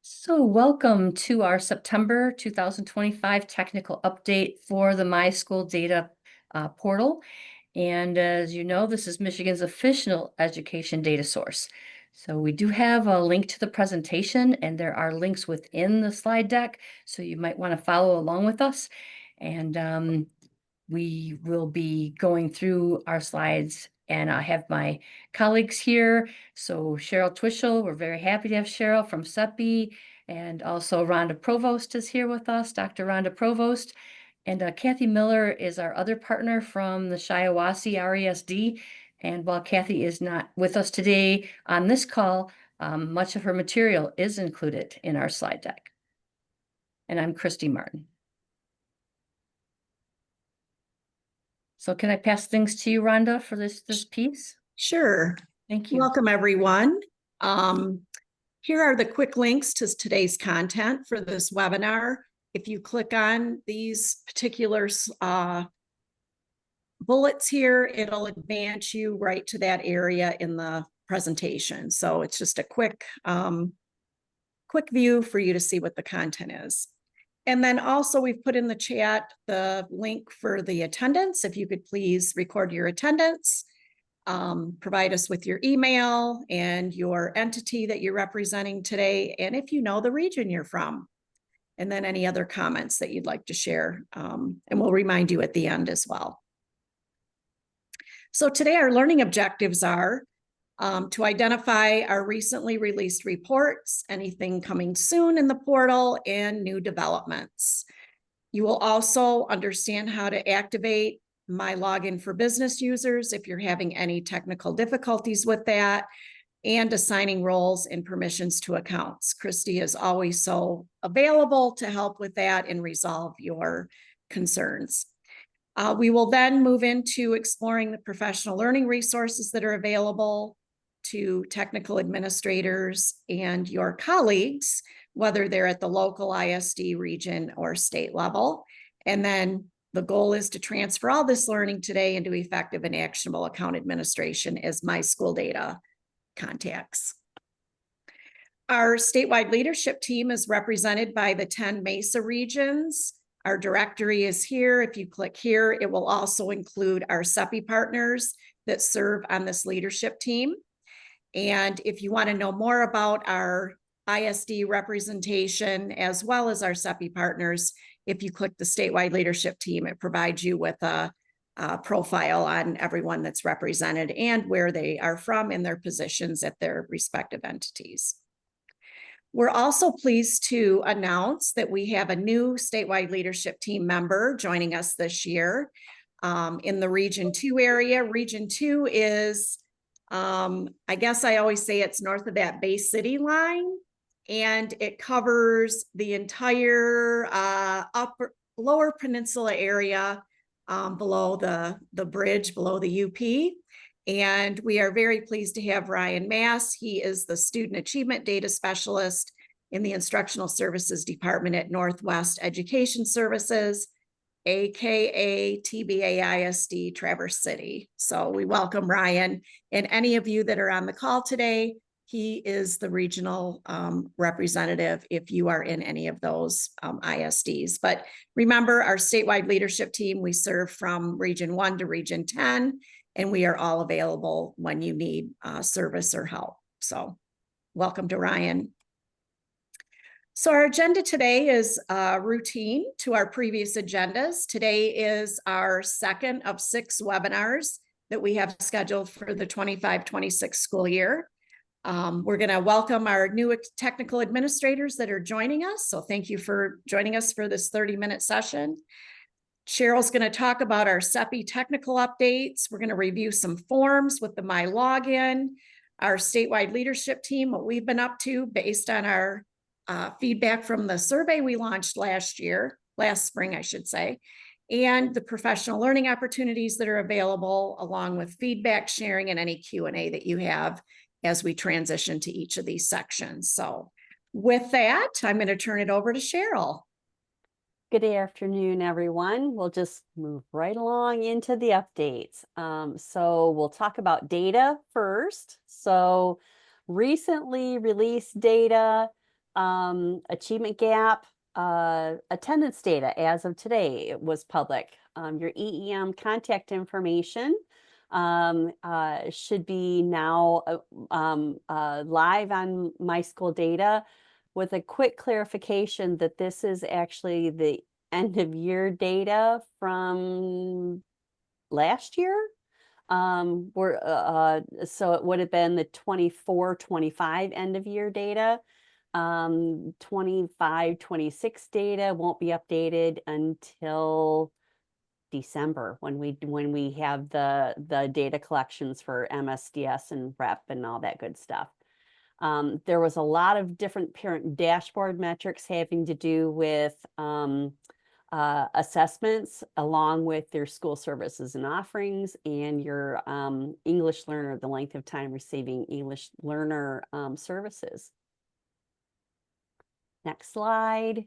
So welcome to our September 2025 technical update for the MISchoolData portal. And as you know, this is Michigan's official education data source. So we do have a link to the presentation, and there are links within the slide deck, so you might want to follow along with us. And we will be going through our slides, and I have my colleagues here. So Cheryl Twishel, we're very happy to have Cheryl from CEPI, and also Rhonda Provost is here with us, Dr. Rhonda Provost. And Kathy Miller is our other partner from the Shiawassee RESD. And while Kathy is not with us today on this call, much of her material is included in our slide deck. And I'm Christy Martin. So can I pass things to you, Rhonda, for this piece? Sure. Thank you. Welcome, everyone. Here are the quick links to today's content for this webinar. If you click on these particular bullets here, it'll advance you right to that area in the presentation. So it's just a quick view for you to see what the content is. And then also we've put in the chat the link for the attendance. If you could please record your attendance, provide us with your email and your entity that you're representing today, and if you know the region you're from, and then any other comments that you'd like to share, and we'll remind you at the end as well. So today our learning objectives are to identify our recently released reports, anything coming soon in the portal, and new developments. You will also understand how to activate My Login for business users if you're having any technical difficulties with that, and assigning roles and permissions to accounts. Christy is always so available to help with that and resolve your concerns. We will then move into exploring the professional learning resources that are available to technical administrators and your colleagues, whether they're at the local ISD, region, or state level. And then the goal is to transfer all this learning today into effective and actionable account administration as MISchoolData contacts. Our statewide leadership team is represented by the 10 MESA regions. Our directory is here. If you click here, it will also include our CEPI partners that serve on this leadership team. And if you want to know more about our ISD representation, as well as our CEPI partners, if you click the statewide leadership team, it provides you with a profile on everyone that's represented and where they are from in their positions at their respective entities. We're also pleased to announce that we have a new statewide leadership team member joining us this year in the Region 2 area. Region 2 is I guess I always say it's north of that Bay City line, and it covers the entire lower peninsula area below the bridge, below the UP. And we are very pleased to have Ryan Mass. He is the Student Achievement Data Specialist in the Instructional Services Department at Northwest Education Services, AKA TBAISD Traverse City. So we welcome Ryan, and any of you that are on the call today, he is the regional representative if you are in any of those ISDs. But remember, our statewide leadership team, we serve from Region 1 to Region 10, and we are all available when you need service or help. So welcome to Ryan. So our agenda today is routine to our previous agendas. Today is our second of 6 webinars that we have scheduled for the 25-26 school year. We're going to welcome our new technical administrators that are joining us. So thank you for joining us for this 30-minute session. Cheryl's going to talk about our CEPI technical updates. We're going to review some forms with the My Login, our statewide leadership team, what we've been up to based on our feedback from the survey we launched last spring, I should say, and the professional learning opportunities that are available, along with feedback sharing and any Q&A that you have as we transition to each of these sections. So with that, I'm going to turn it over to Cheryl. Good afternoon, everyone. We'll just move right along into the updates. So we'll talk about data first. So recently released data achievement gap, attendance data as of today was public. Your EEM contact information should be now live on MISchoolData, with a quick clarification that this is actually the end of year data from last year. So it would have been the 24-25 end of year data. 25-26 data won't be updated until December, when we have the data collections for MSDS and REP and all that good stuff. There was a lot of different parent dashboard metrics having to do with assessments, along with their school services and offerings, and your English learner, the length of time receiving English learner services. Next slide.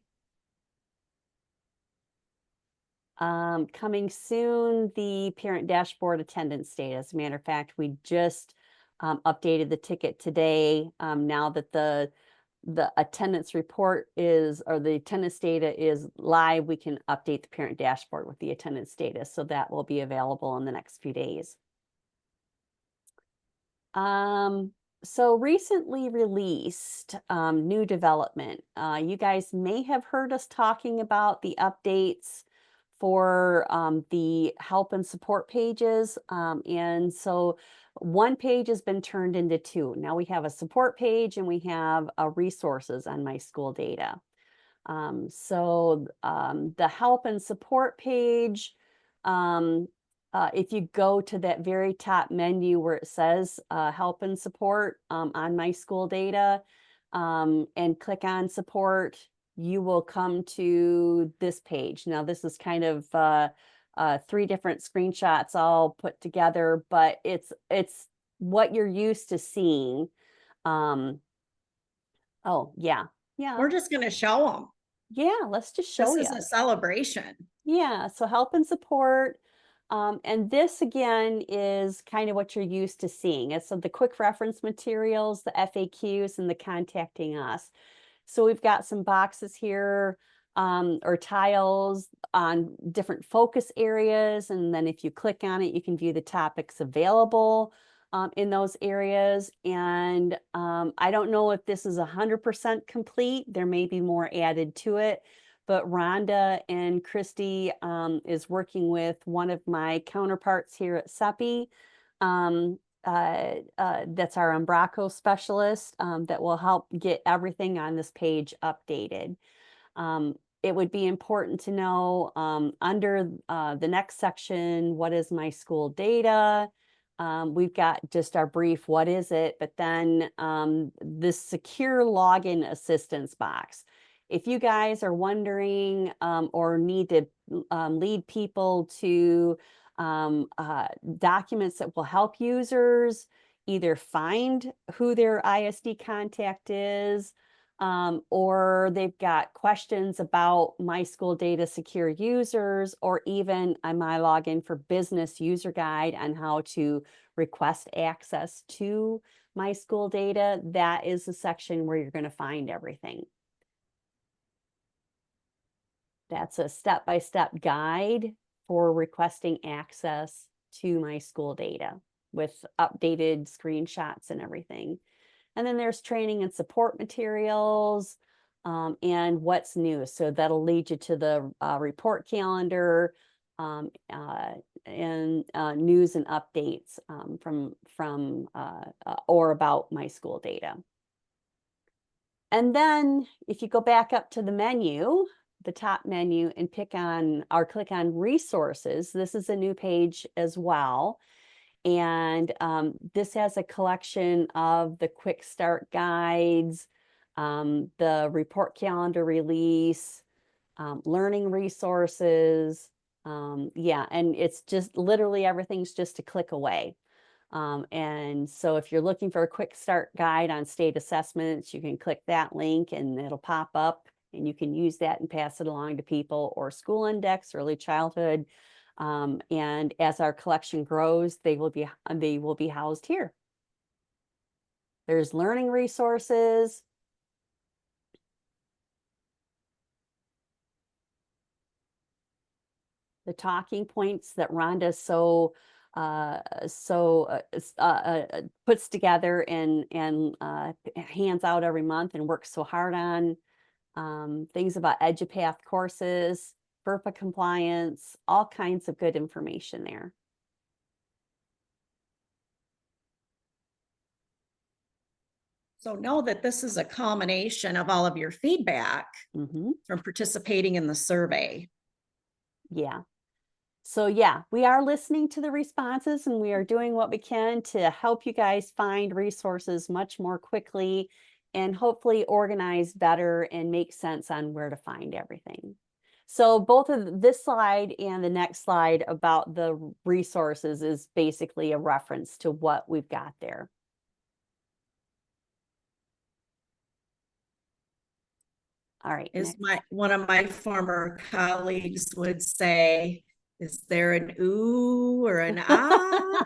Coming soon, the parent dashboard attendance data. As a matter of fact, we just updated the ticket today. Now that the attendance report is, or the attendance data is live, we can update the parent dashboard with the attendance data. So that will be available in the next few days. So recently released new development. You guys may have heard us talking about the updates for the help and support pages. And so one page has been turned into two. Now we have a support page and we have resources on MISchoolData. The help and support page, if you go to that very top menu where it says help and support on MISchoolData, and click on support, you will come to this page. Now this is kind of 3 different screenshots all put together, but it's what you're used to seeing. Oh yeah, We're just going to show them. yeah, let's just show you. This is a celebration. Yeah, so help and support. And this again is kind of what you're used to seeing. It's the quick reference materials, the FAQs, and the contacting us. So we've got some boxes here, or tiles on different focus areas. And then if you click on it, you can view the topics available in those areas. And I don't know if this is 100% complete. There may be more added to it. But Rhonda and Christy is working with one of my counterparts here at CEPI. That's our Umbraco specialist that will help get everything on this page updated. It would be important to know under the next section, what is MISchoolData? We've got just our brief, what is it? But then this secure login assistance box. If you guys are wondering or need to lead people to documents that will help users either find who their ISD contact is, or they've got questions about MISchoolData secure users, or even a MyLogin for Business user guide on how to request access to MISchoolData, that is the section where you're going to find everything. That's a step-by-step guide for requesting access to MISchoolData with updated screenshots and everything. And then there's training and support materials and what's new. So that'll lead you to the report calendar and news and updates from or about MISchoolData. And then if you go back up to the menu, the top menu, and click on resources, this is a new page as well. And this has a collection of the quick start guides, the report calendar release, learning resources. Yeah, and it's just literally everything's just a click away. And so if you're looking for a quick start guide on state assessments, you can click that link and it'll pop up, and you can use that and pass it along to people, or school index, early childhood. And as our collection grows, they will be housed here. There's learning resources. the talking points that Rhonda puts together and hands out every month and works so hard on. Things about EduPath courses, FERPA compliance, all kinds of good information there. So know that this is a culmination of all of your feedback from participating in the survey. Yeah. So yeah, we are listening to the responses and we are doing what we can to help you guys find resources much more quickly and hopefully organize better and make sense on where to find everything. So both of this slide and the next slide about the resources is basically a reference to what we've got there. All right. Is one of my former colleagues would say, is there an ooh or an ah?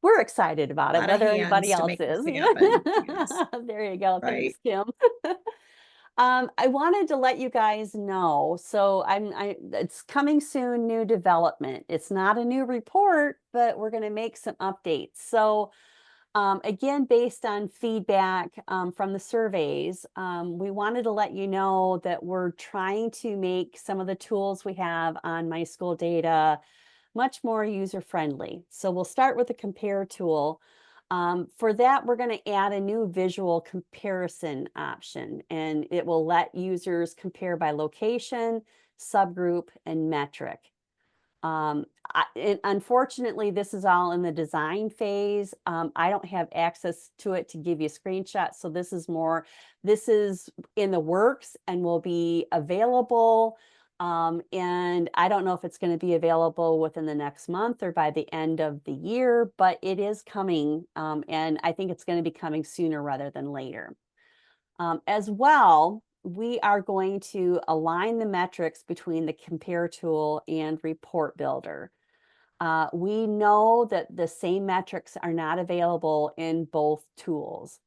We're excited about it, Lot of whether anybody hands to else make is. this happen. Yes. There you go. Right. Thanks, Kim. I wanted to let you guys know, so it's coming soon, new development. It's not a new report, but we're going to make some updates. So again, based on feedback from the surveys, we wanted to let you know that we're trying to make some of the tools we have on MISchoolData much more user-friendly. So we'll start with the compare tool. For that, we're going to add a new visual comparison option, and it will let users compare by location, subgroup, and metric. Unfortunately, this is all in the design phase. I don't have access to it to give you screenshots. So this is in the works and will be available. And I don't know if it's going to be available within the next month or by the end of the year, but it is coming. And I think it's going to be coming sooner rather than later. As well, we are going to align the metrics between the compare tool and report builder. We know that the same metrics are not available in both tools.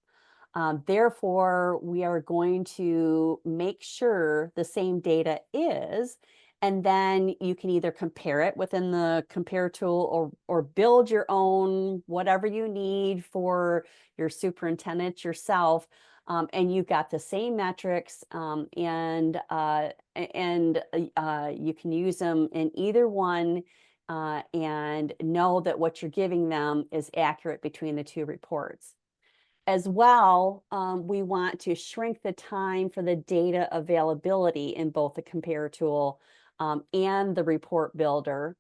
Therefore, we are going to make sure the same data is, and then you can either compare it within the compare tool or build your own, whatever you need for your superintendent yourself. And you've got the same metrics and you can use them in either one and know that what you're giving them is accurate between the two reports. As well, we want to shrink the time for the data availability in both the compare tool and the report builder.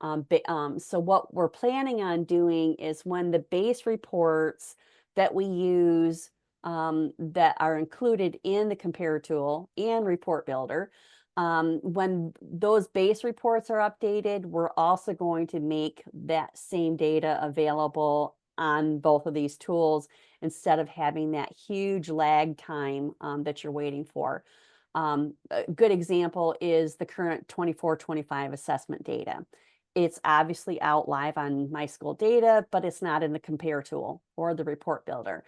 So what we're planning on doing is when the base reports that we use that are included in the compare tool and report builder, when those base reports are updated, we're also going to make that same data available on both of these tools instead of having that huge lag time that you're waiting for. A good example is the current 24-25 assessment data. It's obviously out live on MISchoolData, but it's not in the compare tool or the report builder.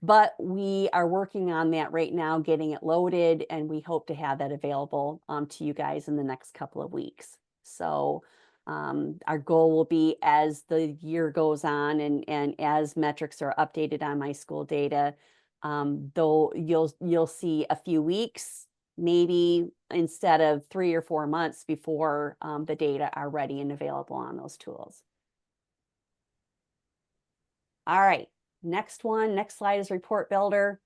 But we are working on that right now, getting it loaded, and we hope to have that available to you guys in the next couple of weeks. So our goal will be, as the year goes on and as metrics are updated on MISchoolData, though you'll see a few weeks, maybe instead of 3 or 4 months before the data are ready and available on those tools. All right. Next slide is report builder.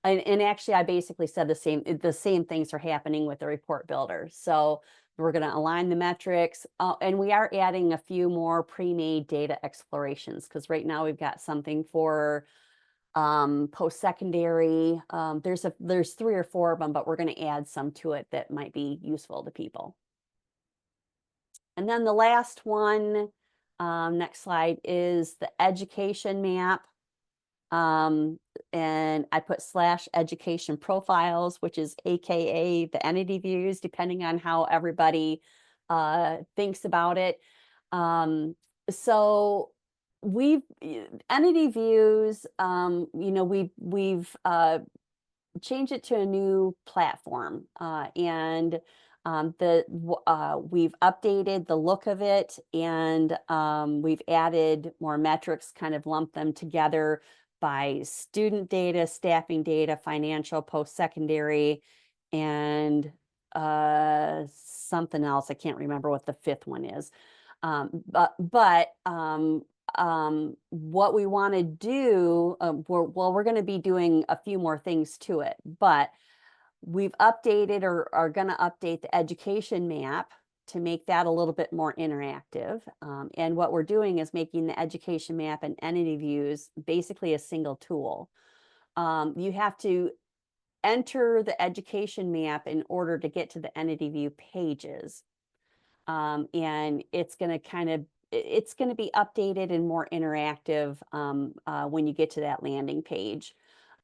And actually, I basically said the same things are happening with the report builder. So we're going to align the metrics, and we are adding a few more pre-made data explorations, because right now we've got something for post-secondary. There's 3 or 4 of them, but we're going to add some to it that might be useful to people. And then the last one, next slide, is the education map. And I put /education profiles, which is AKA the entity views, depending on how everybody thinks about it. So entity views, we've changed it to a new platform, and We've updated the look of it, and we've added more metrics, kind of lumped them together by student data, staffing data, financial, post-secondary, and something else. I can't remember what the fifth one is. What we want to do, we're going to be doing a few more things to it, but we've updated or are going to update the education map to make that a little bit more interactive. And what we're doing is making the education map and entity views basically a single tool. You have to enter the education map in order to get to the entity view pages. And it's going to be updated and more interactive when you get to that landing page.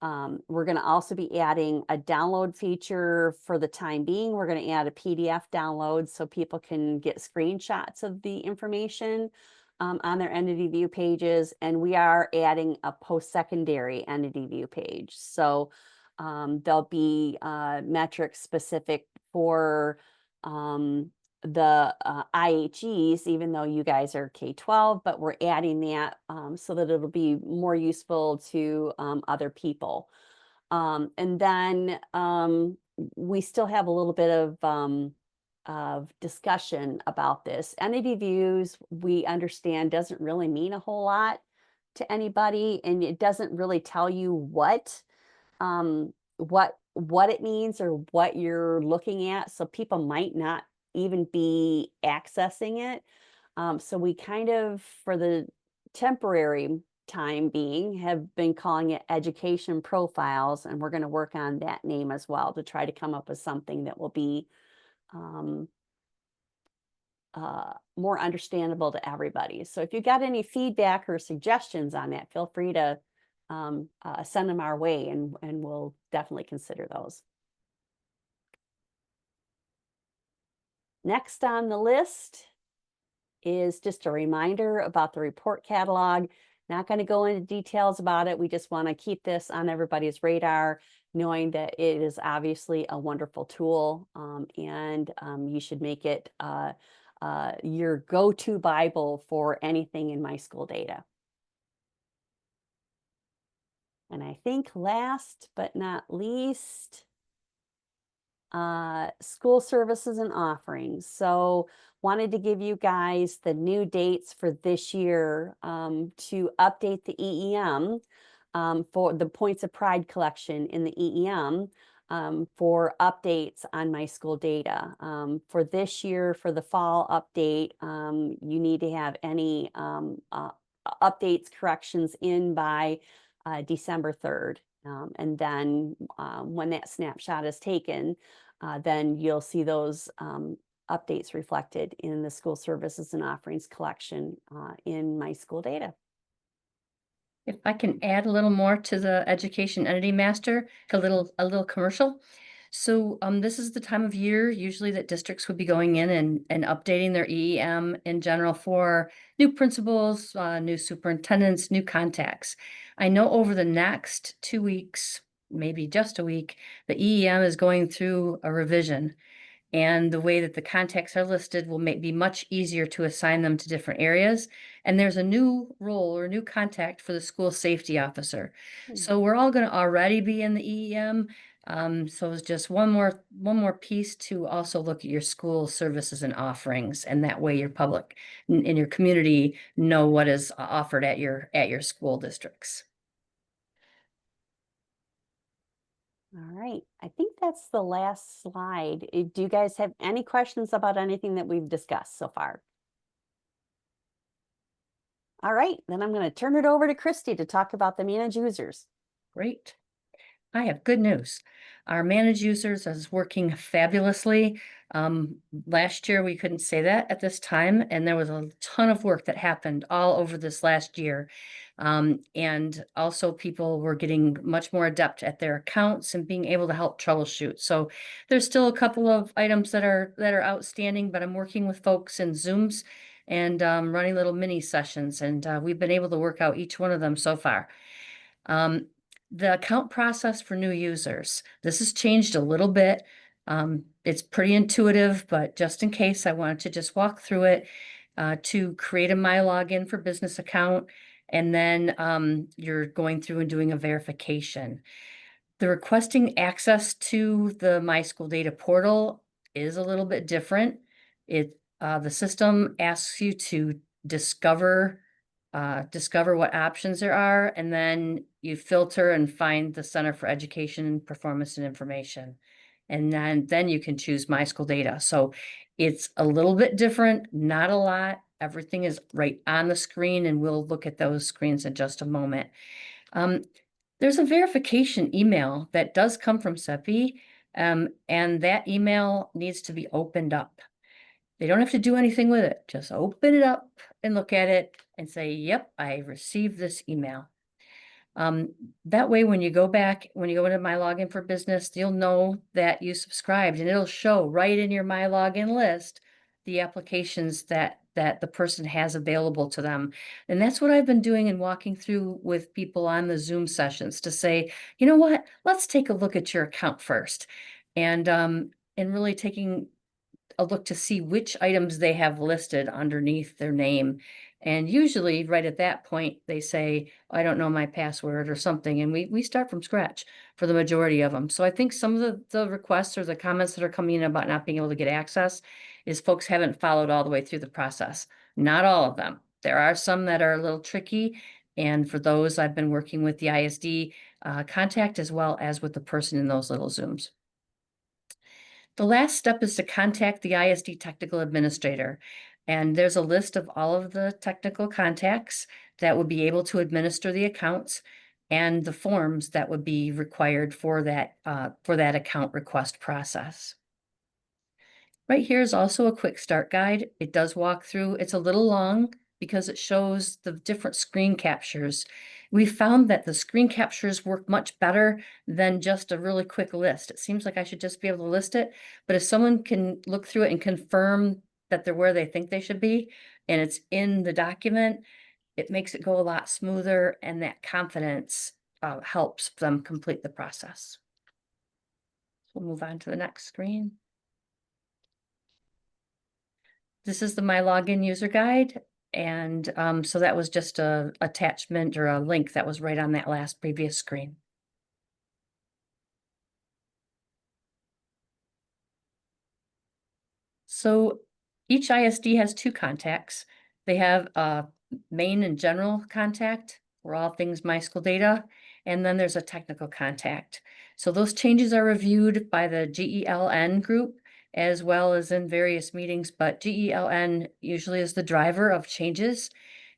We're going to also be adding a download feature for the time being. We're going to add a PDF download so people can get screenshots of the information on their entity view pages. And we are adding a post-secondary entity view page. So there'll be metrics specific for the IHEs, even though you guys are K-12, but we're adding that so that it'll be more useful to other people. And then we still have a little bit of discussion about this. Entity views, we understand, doesn't really mean a whole lot to anybody, and it doesn't really tell you what it means or what you're looking at. So people might not even be accessing it. So we kind of, for the temporary time being, have been calling it education profiles, and we're going to work on that name as well to try to come up with something that will be more understandable to everybody. So if you got any feedback or suggestions on that, feel free to send them our way, and we'll definitely consider those. Next on the list is just a reminder about the report catalog. Not going to go into details about it. We just want to keep this on everybody's radar, knowing that it is obviously a wonderful tool, and you should make it your go-to Bible for anything in MISchoolData. And I think last but not least, school services and offerings. So wanted to give you guys the new dates for this year to update the EEM for the Points of Pride collection in the EEM for updates on MISchoolData. For this year, for the fall update, you need to have any updates, corrections in by December 3rd. And then when that snapshot is taken, then you'll see those updates reflected in the school services and offerings collection in MISchoolData. If I can add a little more to the education entity master, a little commercial. So this is the time of year usually that districts would be going in and updating their EEM in general for new principals, new superintendents, new contacts. I know over the next 2 weeks, maybe just a week, the EEM is going through a revision. And the way that the contacts are listed will be much easier to assign them to different areas. And there's a new role or new contact for the school safety officer. So we're all going to already be in the EEM. So it's just one more piece to also look at your school services and offerings, and that way your public in your community know what is offered at your school districts. All right, I think that's the last slide. Do you guys have any questions about anything that we've discussed so far? All right, then I'm going to turn it over to Christy to talk about the managed users. Great. I have good news. Our managed users is working fabulously. Last year, we couldn't say that at this time, and there was a ton of work that happened all over this last year. And also people were getting much more adept at their accounts and being able to help troubleshoot. So there's still a couple of items that are outstanding, but I'm working with folks in Zooms and running little mini sessions, and we've been able to work out each one of them so far. The account process for new users. This has changed a little bit. It's pretty intuitive, but just in case, I wanted to just walk through it to create a My Login for Business account. And then you're going through and doing a verification. The requesting access to the MISchoolData portal is a little bit different. The system asks you to discover what options there are, and then you filter and find the Center for Education, Performance and Information. And then you can choose MISchoolData. So it's a little bit different, not a lot. Everything is right on the screen, and we'll look at those screens in just a moment. There's a verification email that does come from CEPI, and that email needs to be opened up. They don't have to do anything with it. Just open it up and look at it and say, yep, I received this email. That way, when you go into My Login for Business, you'll know that you subscribed, and it'll show right in your My Login list the applications that the person has available to them. And that's what I've been doing and walking through with people on the Zoom sessions to say, you know what, let's take a look at your account first. And really taking a look to see which items they have listed underneath their name. And usually right at that point, they say, I don't know my password or something. And we start from scratch for the majority of them. So I think some of the requests or the comments that are coming in about not being able to get access is folks haven't followed all the way through the process. Not all of them. There are some that are a little tricky. And for those, I've been working with the ISD contact as well as with the person in those little Zooms. The last step is to contact the ISD technical administrator. And there's a list of all of the technical contacts that would be able to administer the accounts and the forms that would be required for that account request process. Right here is also a quick start guide. It does walk through. It's a little long because it shows the different screen captures. We found that the screen captures work much better than just a really quick list. It seems like I should just be able to list it, but if someone can look through it and confirm that they're where they think they should be, and it's in the document, it makes it go a lot smoother, and that confidence helps them complete the process. We'll move on to the next screen. This is the My Login user guide. And so that was just a attachment or a link that was right on that last previous screen. So each ISD has two contacts. They have a main and general contact for all things MISchoolData, and then there's a technical contact. So those changes are reviewed by the GELN group as well as in various meetings, but GELN usually is the driver of changes.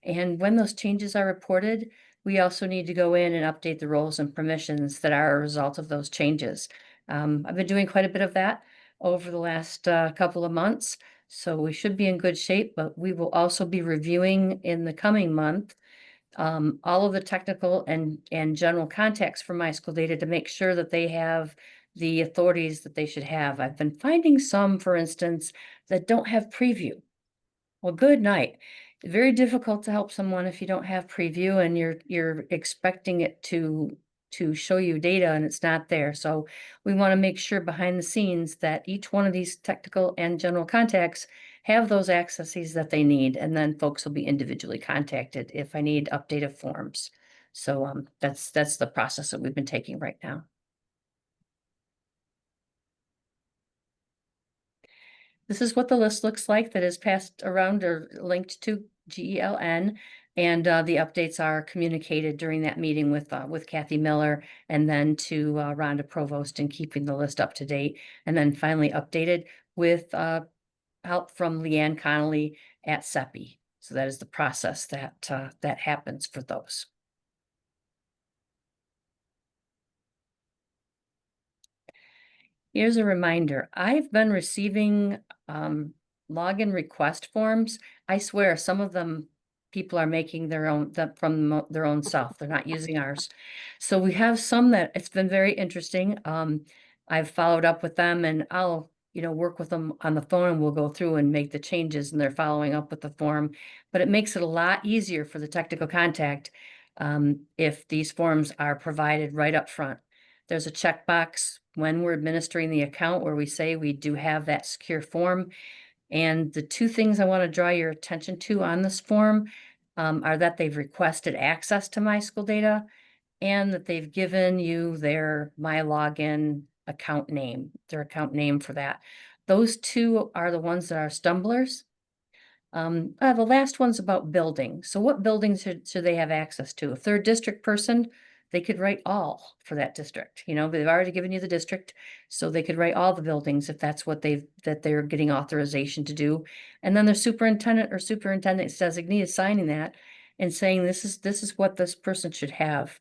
And when those changes are reported, we also need to go in and update the roles and permissions that are a result of those changes. I've been doing quite a bit of that over the last couple of months, so we should be in good shape, but we will also be reviewing in the coming month all of the technical and general contacts for MISchoolData to make sure that they have the authorities that they should have. I've been finding some, for instance, that don't have preview. Well, good night. Very difficult to help someone if you don't have preview and you're expecting it to show you data and it's not there. So we want to make sure behind the scenes that each one of these technical and general contacts have those accesses that they need, and then folks will be individually contacted if I need updated forms. So that's the process that we've been taking right now. This is what the list looks like that is passed around or linked to GELN. And the updates are communicated during that meeting with Kathy Miller, and then to Rhonda Provost, in keeping the list up to date, and then finally updated with help from Leanne Connolly at CEPI. So that is the process that happens for those. Here's a reminder. I've been receiving login request forms. I swear some of them people are making their own from their own self. They're not using ours. So we have some that it's been very interesting. I've followed up with them, and I'll work with them on the phone, and we'll go through and make the changes, and they're following up with the form. But it makes it a lot easier for the technical contact if these forms are provided right up front. There's a checkbox when we're administering the account, where we say we do have that secure form. And the two things I want to draw your attention to on this form are that they've requested access to MySchoolData and that they've given you their My Login account name, their account name for that. Those two are the ones that are stumblers. The last one's about building. So what buildings should they have access to? If they're a district person, they could write all for that district. You know, they've already given you the district, so they could write all the buildings if that's what they're getting authorization to do. And then their superintendent or superintendent's designee is signing that and saying this is what this person should have.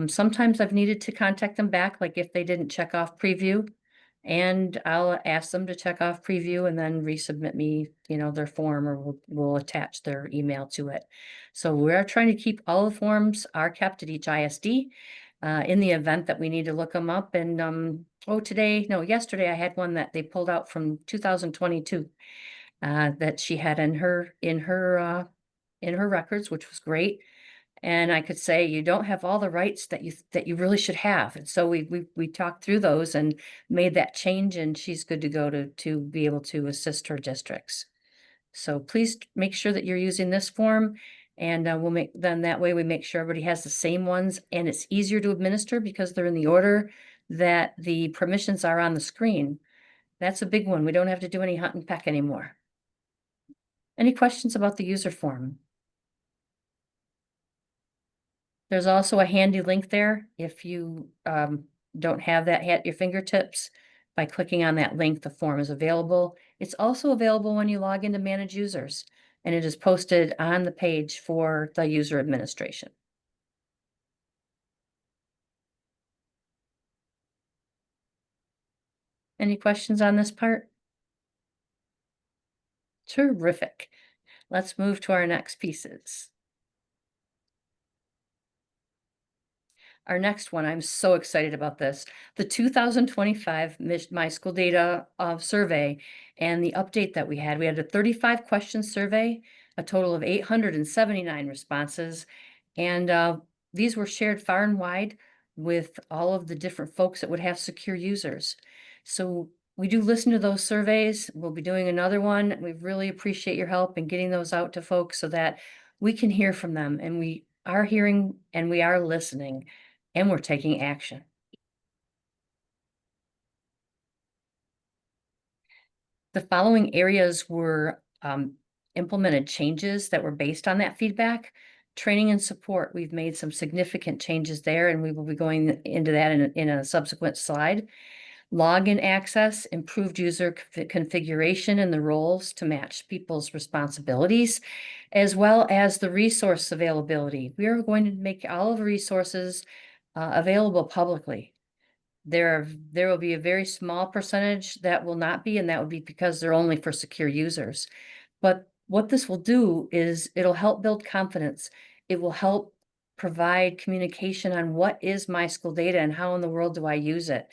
Sometimes I've needed to contact them back, like if they didn't check off preview. And I'll ask them to check off preview and then resubmit me, you know, their form, or we'll attach their email to it. So we're trying to keep all the forms are kept at each ISD. In the event that we need to look them up. And yesterday I had one that they pulled out from 2022 that she had in her records, which was great. And I could say, you don't have all the rights that you really should have. And so we talked through those and made that change, and she's good to go to be able to assist her districts. So please make sure that you're using this form, and that way we make sure everybody has the same ones, and it's easier to administer because they're in the order that the permissions are on the screen. That's a big one. We don't have to do any hunt and peck anymore. Any questions about the user form? There's also a handy link there if you don't have that at your fingertips. By clicking on that link, the form is available. It's also available when you log into Manage Users, and it is posted on the page for the user administration. Any questions on this part? Terrific. Let's move to our next pieces. Our next one, I'm so excited about this. The 2025 MISchoolData survey and the update that we had a 35 question survey, a total of 879 responses. And these were shared far and wide with all of the different folks that would have secure users. So we do listen to those surveys. We'll be doing another one. We really appreciate your help in getting those out to folks so that we can hear from them, and we are hearing and we are listening. And we're taking action. The following areas were implemented changes that were based on that feedback. Training and support, we've made some significant changes there, and we will be going into that in a subsequent slide. Login access, improved user configuration and the roles to match people's responsibilities, as well as the resource availability. We are going to make all of the resources available publicly. There will be a very small percentage that will not be, and that would be because they're only for secure users. But what this will do is it'll help build confidence. It will help provide communication on what is MySchoolData and how in the world do I use it.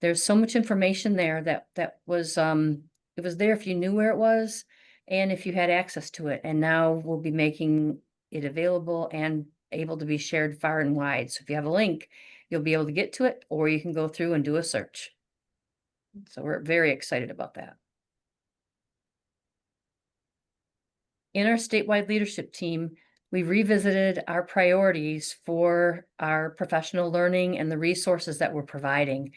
There's so much information there that was it was there if you knew where it was and if you had access to it. And now we'll be making it available and able to be shared far and wide. So if you have a link, you'll be able to get to it, or you can go through and do a search. So we're very excited about that. In our statewide leadership team, we revisited our priorities for our professional learning and the resources that we're providing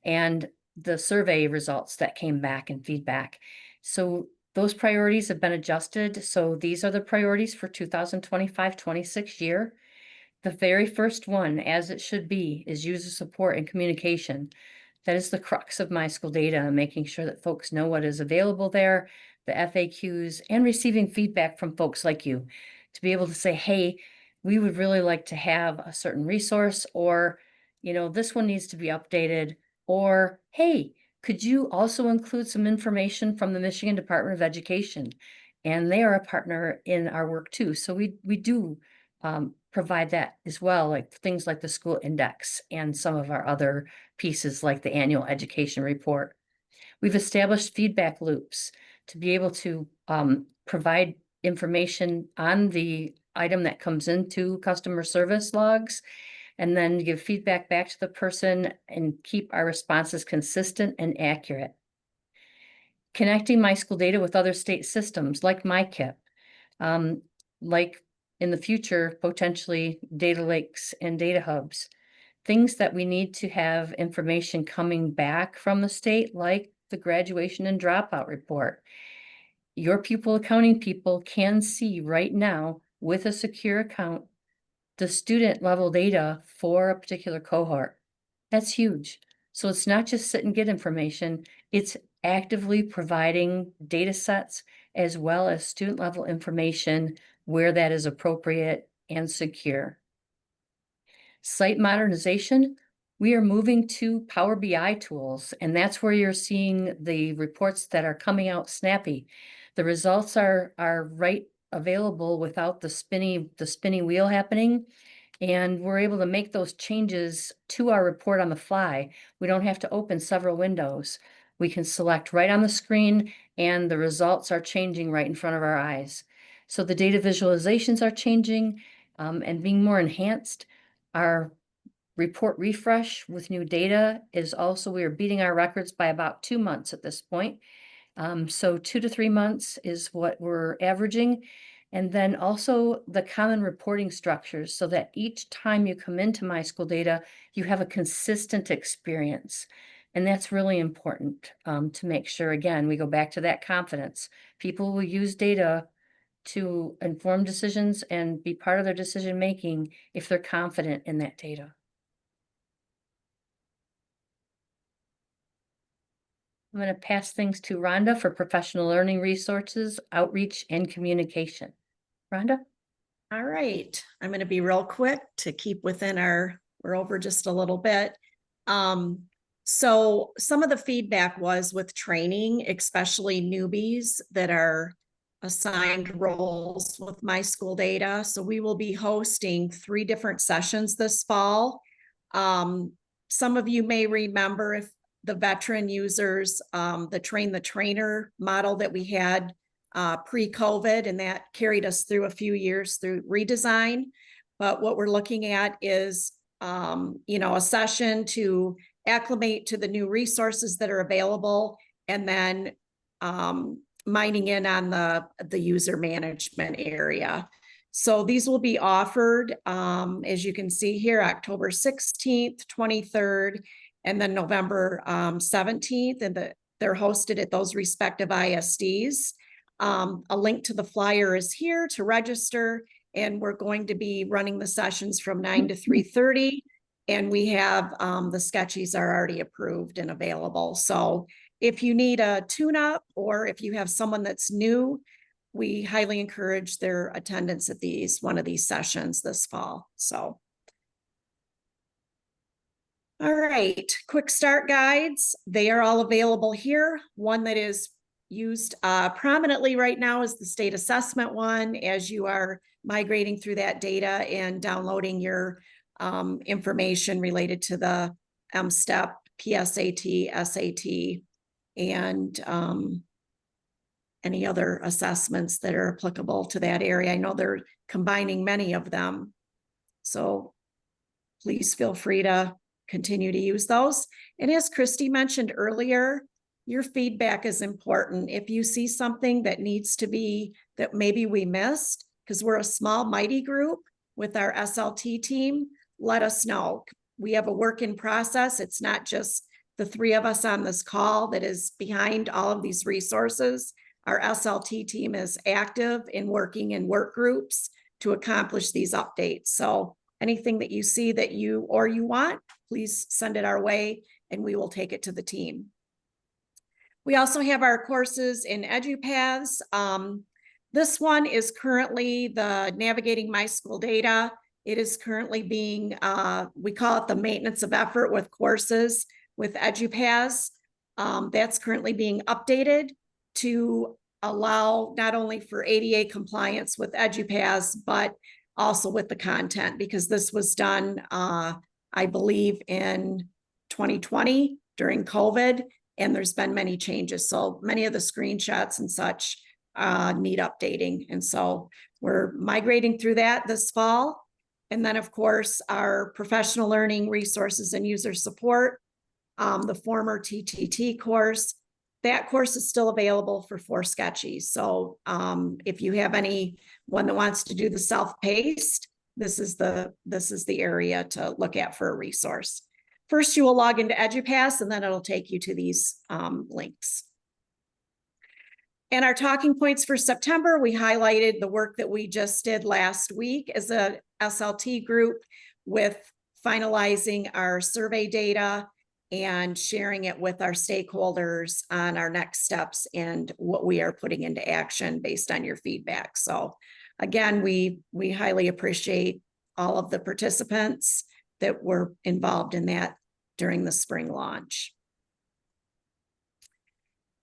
and the survey results that came back and feedback. So those priorities have been adjusted. So these are the priorities for 2025-26 year. The very first one, as it should be, is user support and communication. That is the crux of MySchoolData, making sure that folks know what is available there, the FAQs, and receiving feedback from folks like you to be able to say, hey, we would really like to have a certain resource, or, you know, this one needs to be updated, or, hey, could you also include some information from the Michigan Department of Education? And they are a partner in our work too. So we do provide that as well, like things like the school index and some of our other pieces like the annual education report. We've established feedback loops to be able to provide information on the item that comes into customer service logs and then give feedback back to the person and keep our responses consistent and accurate. Connecting MISchoolData with other state systems like MyKIP, like in the future, potentially data lakes and data hubs. Things that we need to have information coming back from the state, like the graduation and dropout report. Your pupil accounting people can see right now with a secure account the student level data for a particular cohort. That's huge. So it's not just sit and get information, it's actively providing data sets as well as student level information where that is appropriate and secure. Site modernization, we are moving to Power BI tools, and that's where you're seeing the reports that are coming out snappy. The results are right available without the spinny wheel happening. And we're able to make those changes to our report on the fly. We don't have to open several windows. We can select right on the screen and the results are changing right in front of our eyes. So the data visualizations are changing and being more enhanced. Our report refresh with new data is also, we are beating our records by about 2 months at this point. So 2 to 3 months is what we're averaging. And then also the common reporting structures so that each time you come into MISchoolData, you have a consistent experience. And that's really important to make sure, again, we go back to that confidence. People will use data to inform decisions and be part of their decision making if they're confident in that data. I'm going to pass things to Rhonda for professional learning resources, outreach, and communication. Rhonda? All right, I'm going to be real quick to keep within we're over just a little bit. So some of the feedback was with training, especially newbies that are assigned roles with MISchoolData. So we will be hosting 3 different sessions this fall. Some of you may remember, if the veteran users, the train the trainer model that we had pre-COVID, and that carried us through a few years through redesign. But what we're looking at is, a session to acclimate to the new resources that are available, and then mining in on the user management area. So these will be offered, as you can see here, October 16th, 23rd, and then November 17th, and they're hosted at those respective ISDs. A link to the flyer is here to register, and we're going to be running the sessions from 9 to 3:30, and we have the sketchies are already approved and available. So if you need a tune-up or if you have someone that's new, we highly encourage their attendance at one of these sessions this fall. So, all right, quick start guides. They are all available here. One that is used prominently right now is the state assessment one, as you are migrating through that data and downloading your information related to the MSTEP, PSAT, SAT, and any other assessments that are applicable to that area. I know they're combining many of them, so please feel free to continue to use those. And as Christy mentioned earlier, your feedback is important. If you see something that needs to be, that maybe we missed, because we're a small, mighty group with our SLT team, let us know. We have a work in process. It's not just the 3 of us on this call that is behind all of these resources. Our SLT team is active in working in work groups to accomplish these updates. So anything that you see that you want, please send it our way and we will take it to the team. We also have our courses in EduPaths. This one is currently the Navigating MISchoolData. It is currently being, we call it the maintenance of effort with courses with EduPaths. That's currently being updated to allow not only for ADA compliance with EduPaths, but also with the content, because this was done, I believe, in 2020 during COVID, and there's been many changes. So many of the screenshots and such need updating. And so we're migrating through that this fall. And then, of course, our professional learning resources and user support, the former TTT course. That course is still available for Sketchy. So if you have anyone that wants to do the self-paced, this is the area to look at for a resource. First, you will log into EduPass, and then it'll take you to these links. And our talking points for September, we highlighted the work that we just did last week as a SLT group with finalizing our survey data and sharing it with our stakeholders on our next steps and what we are putting into action based on your feedback. So again, we highly appreciate all of the participants that were involved in that during the spring launch.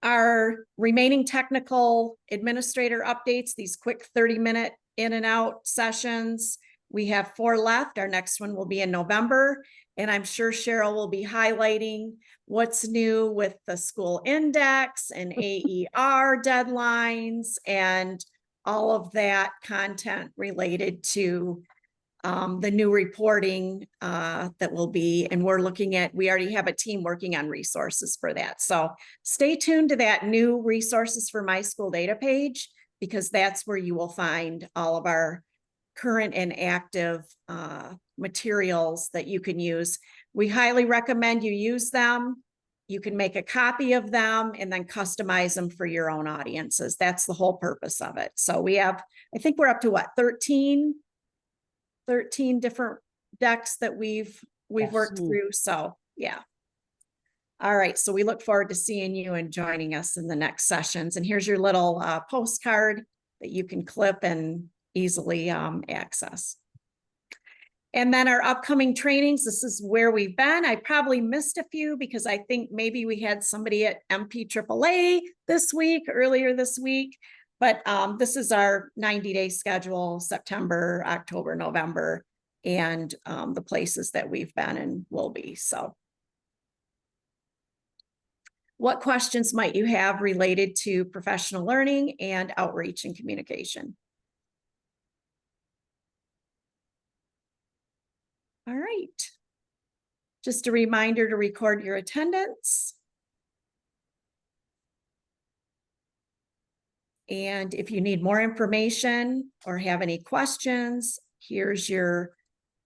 Our remaining technical administrator updates, these quick 30-minute in and out sessions, we have 4 left. Our next one will be in November. And I'm sure Cheryl will be highlighting what's new with the school index and AER deadlines and all of that content related to the new reporting that will be, and we're looking at, we already have a team working on resources for that. So stay tuned to that new resources for MISchoolData page, because that's where you will find all of our current and active materials that you can use. We highly recommend you use them. You can make a copy of them and then customize them for your own audiences. That's the whole purpose of it. So we have, I think we're up to what, 13 different decks that we've worked through. So yeah. All right. So we look forward to seeing you and joining us in the next sessions. And here's your little postcard that you can clip and easily access. And then our upcoming trainings, this is where we've been. I probably missed a few because I think maybe we had somebody at MPAAA earlier this week. But this is our 90-day schedule, September, October, November, and the places that we've been and will be. So what questions might you have related to professional learning and outreach and communication? All right. Just a reminder to record your attendance. And if you need more information or have any questions, here's your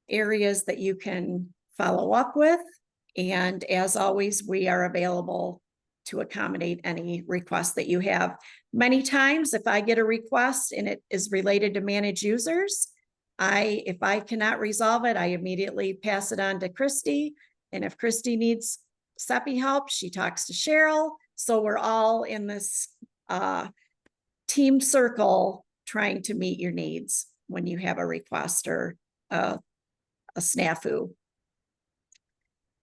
areas that you can follow up with. And as always, we are available to accommodate any requests that you have. Many times, if I get a request and it is related to managed users, if I cannot resolve it, I immediately pass it on to Christy. And if Christy needs CEPI help, she talks to Cheryl. So we're all in this team circle trying to meet your needs when you have a request or a snafu.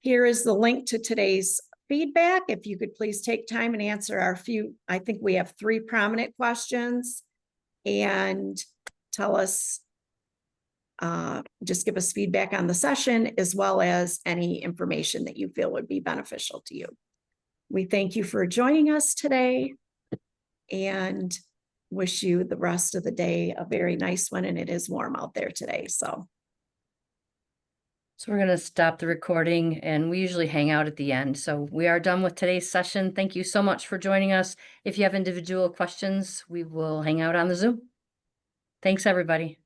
Here is the link to today's feedback. If you could please take time and answer our few, I think we have 3 prominent questions, and tell us, just give us feedback on the session as well as any information that you feel would be beneficial to you. We thank you for joining us today and wish you the rest of the day a very nice one. And it is warm out there today. So we're going to stop the recording, and we usually hang out at the end. So we are done with today's session. Thank you so much for joining us. If you have individual questions, we will hang out on the Zoom. Thanks, everybody.